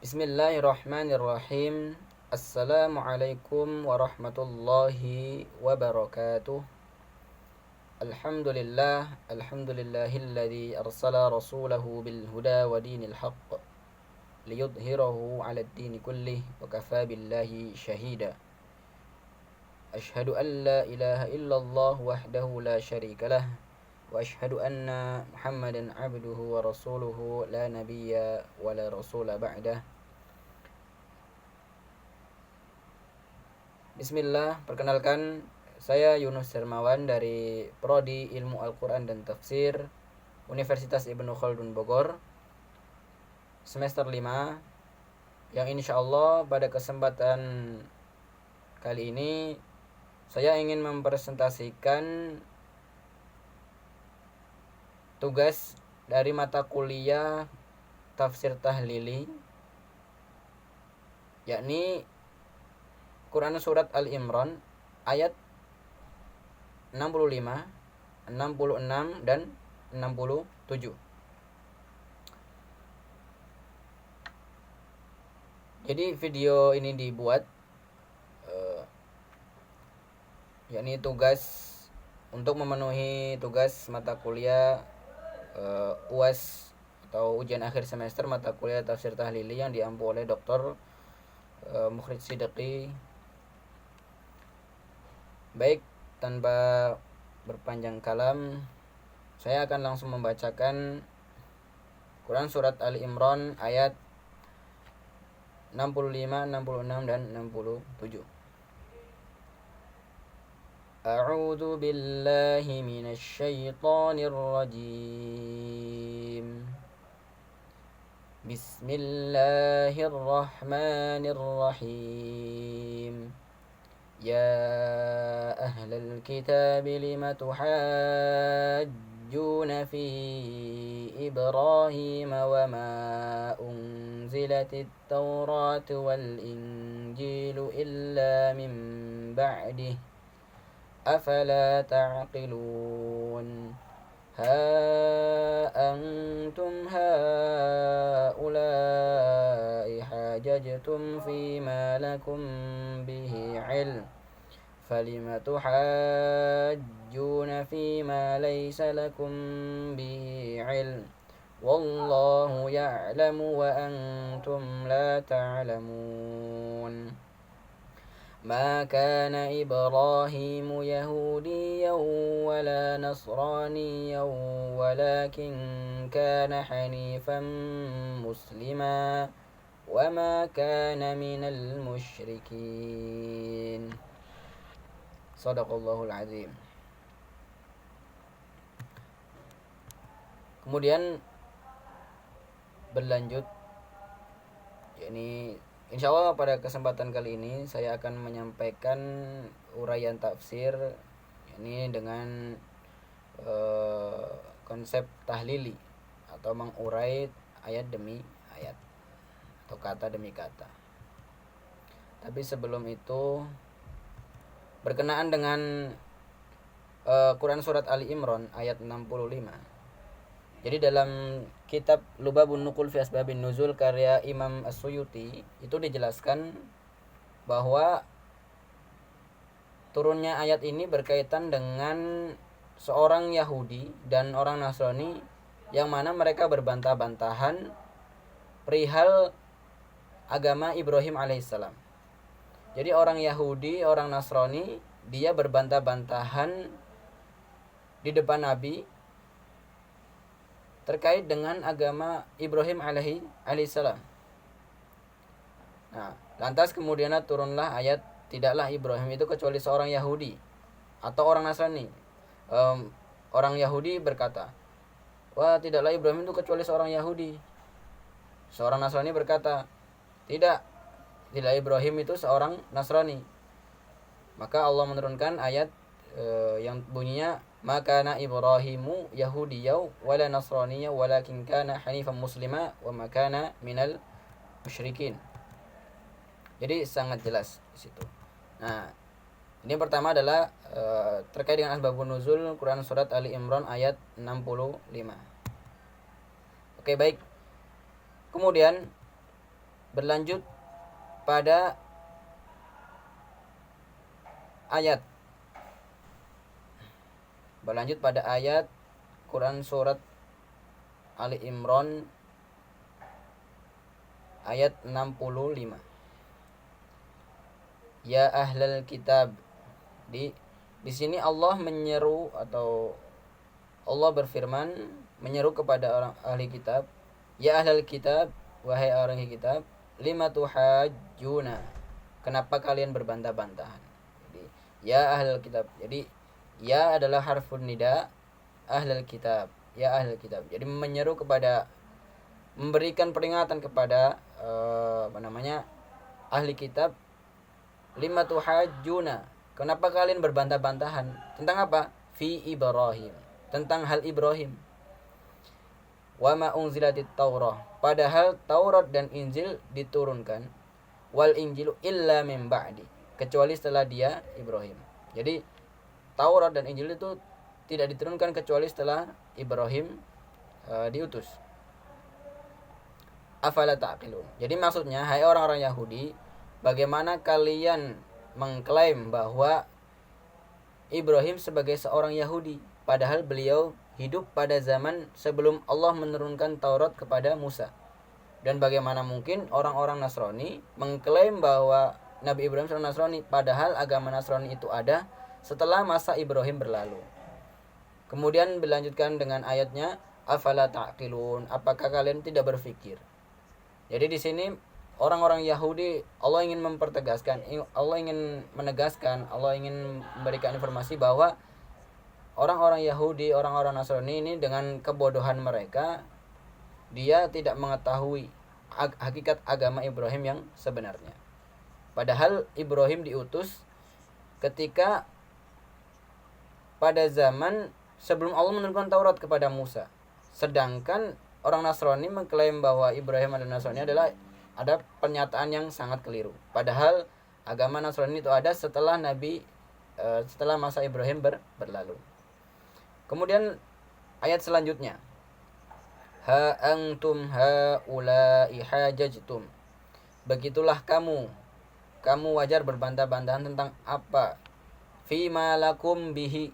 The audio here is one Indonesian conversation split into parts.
Bismillahirrahmanirrahim. Assalamualaikum warahmatullahi wabarakatuh. Alhamdulillahilladzi arsala rasulahu bil huda wa dinil haqq liyudhhirahu 'alad dini kullih wa kafaa billahi shahida. Ashhadu an la ilaha illallah wahdahu la syarikalah wa ashhadu anna Muhammadan 'abduhu wa rasuluhu la nabiyya wa la rasula ba'dah. Bismillah, perkenalkan saya Yunus Hermawan dari Prodi Ilmu Al-Quran dan Tafsir Universitas Ibnu Khaldun Bogor, semester 5, yang insya Allah pada kesempatan kali ini saya ingin mempresentasikan tugas dari mata kuliah Tafsir Tahlili, yakni Quran Surat Al-Imran ayat 65, 66, dan 67. Jadi video ini dibuat yakni tugas untuk memenuhi tugas mata kuliah UAS atau ujian akhir semester mata kuliah Tafsir Tahlili yang diampu oleh Dr. Mukhlid Siddiqi. Baik, tanpa berpanjang kalam, saya akan langsung membacakan Quran Surat Al-Imran ayat 65, 66, dan 67. A'udzu billahi minasy syaithanir rajim. Bismillahirrahmanirrahim. يا أهل الكتاب لم تحاجون في إبراهيم وما أنزلت التوراة والإنجيل إلا من بعده أفلا تعقلون ها أنتم هؤلاء حاججتم فيما لكم به علم فلم تحاجون فيما ليس لكم به علم والله يعلم وأنتم لا تعلمون ما كان إبراهيم يهوديا ولا نصرانيا ولكن كان حنيفا مسلما وما كان من المشركين. Shadaqallahul azim. Kemudian berlanjut, yakni insya Allah pada kesempatan kali ini saya akan menyampaikan uraian tafsir ini dengan konsep tahlili atau mengurai ayat demi ayat atau kata demi kata. Tapi sebelum itu, berkenaan dengan Quran Surat Ali Imran ayat 65. Jadi dalam kitab Lubabun Nuqul fi Asbabin Nuzul karya Imam As-Suyuti itu dijelaskan bahwa turunnya ayat ini berkaitan dengan seorang Yahudi dan orang Nasrani yang mana mereka berbantah-bantahan perihal agama Ibrahim alaihissalam. Jadi orang Yahudi, orang Nasrani, dia berbantah-bantahan di depan Nabi terkait dengan agama Ibrahim alaihissalam. Nah, lantas kemudian turunlah ayat, tidaklah Ibrahim itu kecuali seorang Yahudi atau orang Nasrani. Orang Yahudi berkata, wah, tidaklah Ibrahim itu kecuali seorang Yahudi. Seorang Nasrani berkata, tidak Ibrahim itu seorang Nasrani. Maka Allah menurunkan ayat yang bunyinya makana Ibrahimu Yahudiyya wala Nasraniyya walakin kana hanifan muslima wa makana minal musyrikin. Jadi sangat jelas di situ. Nah, ini pertama adalah terkait dengan asbabun nuzul Quran Surat Ali Imran ayat 65. Oke, baik. Kemudian Berlanjut pada ayat Quran surat Ali Imran ayat 65. Ya ahlal kitab. Di sini Allah menyeru, atau Allah berfirman menyeru kepada orang ahli kitab. Ya ahlal kitab, wahai orang ahli kitab, lima tuhajjuna, kenapa kalian berbantah-bantahan. Jadi ya ahlal kitab. Jadi ya adalah harfun nida, ahlal kitab, ya ahlal kitab. Jadi menyeru kepada, memberikan peringatan kepada ahli kitab. Lima tuhajjuna, kenapa kalian berbantah-bantahan tentang apa? Fi Ibrahim, tentang hal Ibrahim. Wa ma unzilatit Taurah, padahal Taurat dan Injil diturunkan. Wal Injilu illa min ba'di, kecuali setelah dia Ibrahim. Jadi Taurat dan Injil itu tidak diturunkan kecuali setelah Ibrahim diutus. Afala ta'qilun. Jadi maksudnya, hai orang-orang Yahudi, bagaimana kalian mengklaim bahwa Ibrahim sebagai seorang Yahudi, padahal beliau hidup pada zaman sebelum Allah menurunkan Taurat kepada Musa. Dan bagaimana mungkin orang-orang Nasrani mengklaim bahwa Nabi Ibrahim seorang Nasrani, padahal agama Nasrani itu ada setelah masa Ibrahim berlalu. Kemudian dilanjutkan dengan ayatnya, afala ta'qilun, apakah kalian tidak berpikir. Jadi di sini orang-orang Yahudi, Allah ingin mempertegaskan, Allah ingin menegaskan, Allah ingin memberikan informasi bahwa orang-orang Yahudi, orang-orang Nasrani ini dengan kebodohan mereka, dia tidak mengetahui hakikat agama Ibrahim yang sebenarnya. Padahal Ibrahim diutus ketika pada zaman sebelum Allah menurunkan Taurat kepada Musa. Sedangkan orang Nasrani mengklaim bahwa Ibrahim dan Nasrani ada pernyataan yang sangat keliru. Padahal agama Nasrani itu ada setelah setelah masa Ibrahim berlalu. Kemudian ayat selanjutnya, ha antum haula'i hajajtum, begitulah kamu wajar berbantah-bantahan tentang apa? Fima lakum bihi,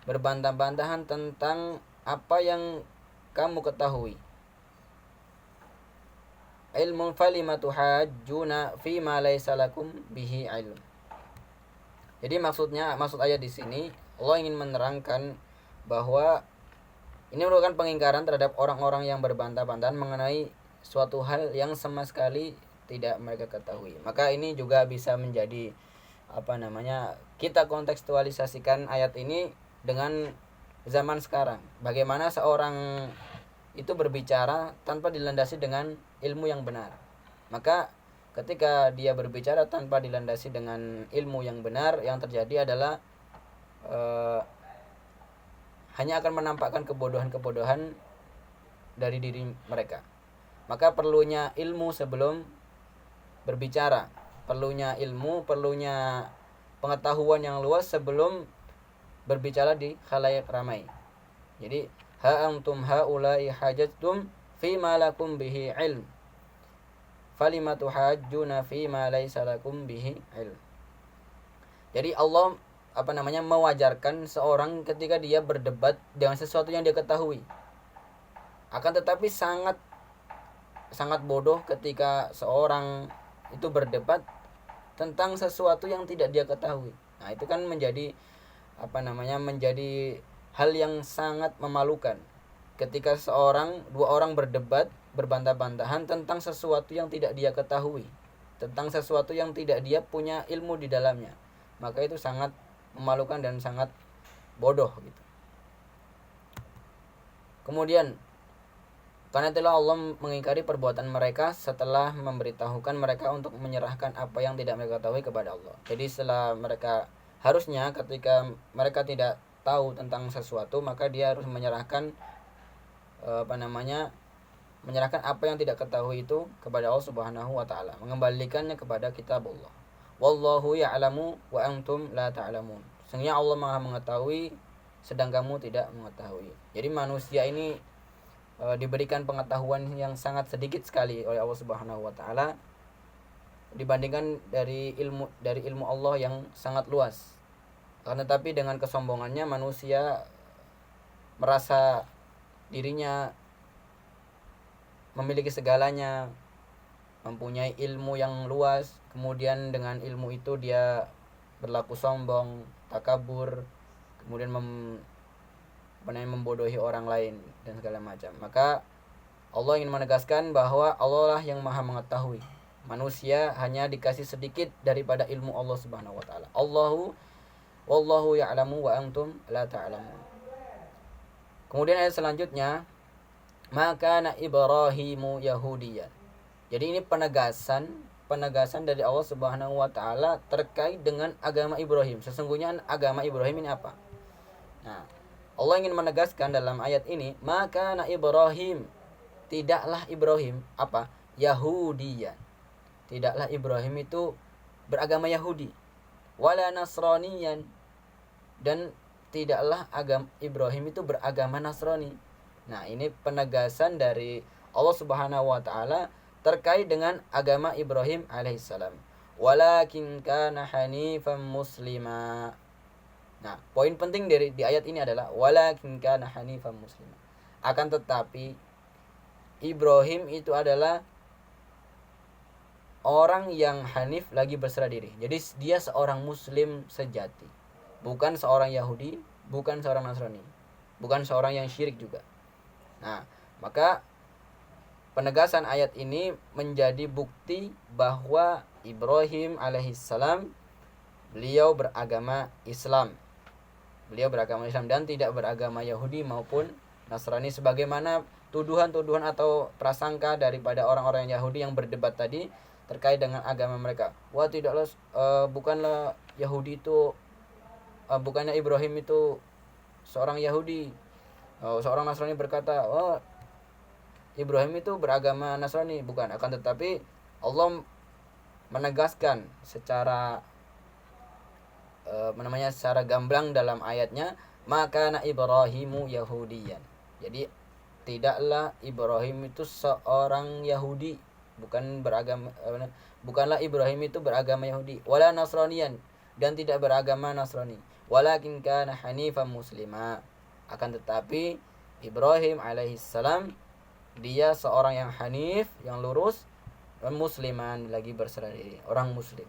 berbantah-bantahan tentang apa yang kamu ketahui. Ilmun falima tuhajjuna fima laysa lakum bihi ilm. Jadi maksud ayat di sini, Allah ingin menerangkan bahwa ini merupakan pengingkaran terhadap orang-orang yang berbantah-bantahan mengenai suatu hal yang sama sekali tidak mereka ketahui. Maka ini juga bisa menjadi kita kontekstualisasikan ayat ini dengan zaman sekarang. Bagaimana seorang itu berbicara tanpa dilandasi dengan ilmu yang benar. Maka ketika dia berbicara tanpa dilandasi dengan ilmu yang benar, yang terjadi adalah hanya akan menampakkan kebodohan-kebodohan dari diri mereka. Maka perlunya ilmu sebelum berbicara, perlunya pengetahuan yang luas sebelum berbicara di khalayak ramai. Jadi ha antum haula'i hajajtum fima lakum bihi ilm falima tuhajjuna fima laysa lakum bihi ilm. Jadi Allah mewajarkan seorang ketika dia berdebat dengan sesuatu yang dia ketahui. Akan tetapi sangat bodoh ketika seorang itu berdebat tentang sesuatu yang tidak dia ketahui. Nah, itu kan menjadi hal yang sangat memalukan ketika dua orang berdebat, berbantah-bantahan tentang sesuatu yang tidak dia ketahui, tentang sesuatu yang tidak dia punya ilmu di dalamnya. Maka itu sangat memalukan dan sangat bodoh gitu. Kemudian karena itulah Allah mengingkari perbuatan mereka setelah memberitahukan mereka untuk menyerahkan apa yang tidak mereka ketahui kepada Allah. Jadi setelah harusnya ketika mereka tidak tahu tentang sesuatu, maka dia harus menyerahkan apa yang tidak ketahui itu kepada Allah Subhanahu wa taala, mengembalikannya kepada kitab Allah. Wallahu ya'lamu wa antum la ta'lamun. Sesungguhnya Allah Maha mengetahui sedang kamu tidak mengetahui. Jadi manusia ini diberikan pengetahuan yang sangat sedikit sekali oleh Allah Subhanahu wa taala dibandingkan dari ilmu Allah yang sangat luas. Karena tapi dengan kesombongannya manusia merasa dirinya memiliki segalanya, mempunyai ilmu yang luas, kemudian dengan ilmu itu dia berlaku sombong, takabur, kemudian membodohi orang lain dan segala macam. Maka Allah ingin menegaskan bahwa Allah lah yang Maha mengetahui. Manusia hanya dikasih sedikit daripada ilmu Allah Subhanahu wa taala. Wallahu ya'lamu wa antum la ta'lamun. Kemudian ayat selanjutnya, maka na Ibrahimu Yahudiyan. Jadi ini penegasan dari Allah Subhanahu wa taala terkait dengan agama Ibrahim. Sesungguhnya agama Ibrahim ini apa? Nah, Allah ingin menegaskan dalam ayat ini, maka na Ibrahim, tidaklah Ibrahim apa? Yahudiyan. Tidaklah Ibrahim itu beragama Yahudi. Wala Nasraniyan, dan tidaklah agama Ibrahim itu beragama Nasrani. Nah, ini penegasan dari Allah Subhanahu wa taala terkait dengan agama Ibrahim alaihissalam. Walakin kana hanifan muslima. Nah, poin penting di ayat ini adalah walakin kana hanifan muslima. Akan tetapi Ibrahim itu adalah orang yang hanif, lagi berserah diri. Jadi dia seorang muslim sejati. Bukan seorang Yahudi, bukan seorang Nasrani, bukan seorang yang syirik juga. Nah, maka penegasan ayat ini menjadi bukti bahwa Ibrahim alaihissalam beliau beragama Islam. Beliau beragama Islam dan tidak beragama Yahudi maupun Nasrani, sebagaimana tuduhan-tuduhan atau prasangka daripada orang-orang Yahudi yang berdebat tadi terkait dengan agama mereka. Wah, tidaklah bukanlah Yahudi itu bukannya Ibrahim itu seorang Yahudi. Seorang Nasrani berkata, "Oh, Ibrahim itu beragama Nasrani." Bukan, akan tetapi Allah menegaskan secara secara gamblang dalam ayatnya, maka na Ibrahimu Yahudiyan. Jadi tidaklah Ibrahim itu seorang Yahudi, bukanlah Ibrahim itu beragama Yahudi, wala Nasraniyan, dan tidak beragama Nasrani, walakin kana hanifan muslima. Akan tetapi Ibrahim alaihissalam dia seorang yang hanif, yang lurus, dan musliman, lagi berserah diri, orang muslim,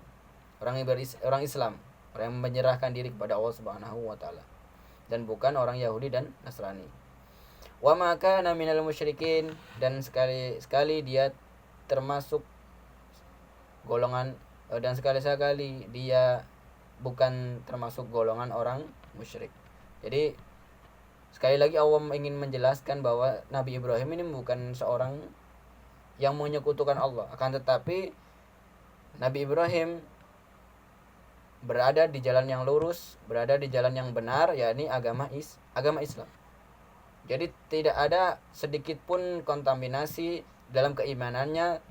orang Islam, orang yang menyerahkan diri kepada Allah Subhanahu wa taala, dan bukan orang Yahudi dan Nasrani. Wa ma kana minal musyrikin, dan sekali-sekali dia termasuk golongan dan sekali-sekali dia bukan termasuk golongan orang musyrik. Jadi sekali lagi Allah ingin menjelaskan bahwa Nabi Ibrahim ini bukan seorang yang menyekutukan Allah, akan tetapi Nabi Ibrahim berada di jalan yang lurus, berada di jalan yang benar, yakni agama Islam. Jadi tidak ada sedikit pun kontaminasi dalam keimanannya,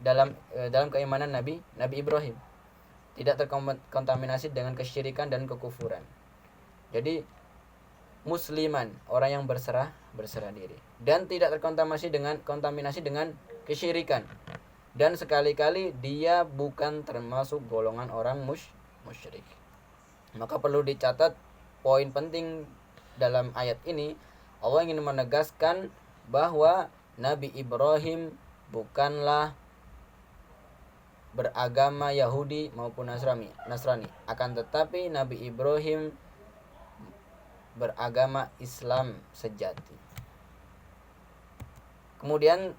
dalam keimanan Nabi Ibrahim. Tidak terkontaminasi dengan kesyirikan dan kekufuran. Jadi musliman, orang yang berserah diri, dan tidak terkontaminasi dengan kesyirikan, dan sekali-kali dia bukan termasuk golongan orang musyrik. Maka perlu dicatat poin penting dalam ayat ini, Allah ingin menegaskan bahwa Nabi Ibrahim bukanlah beragama Yahudi maupun Nasrani, akan tetapi Nabi Ibrahim beragama Islam sejati. Kemudian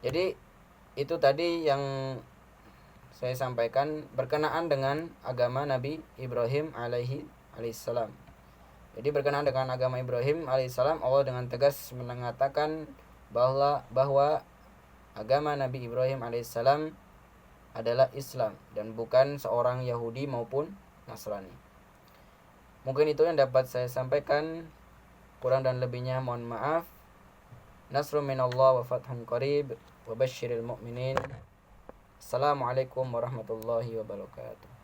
jadi itu tadi yang saya sampaikan berkenaan dengan agama Nabi Ibrahim alaihissalam. Jadi berkenaan dengan agama Ibrahim alaihissalam, Allah dengan tegas mengatakan bahwa agama Nabi Ibrahim alaihissalam adalah Islam dan bukan seorang Yahudi maupun Nasrani. Mungkin itu yang dapat saya sampaikan. Kurang dan lebihnya mohon maaf. Nasrun minallah wa fathun qarib wa basyiril mu'minin. Assalamualaikum warahmatullahi wabarakatuh.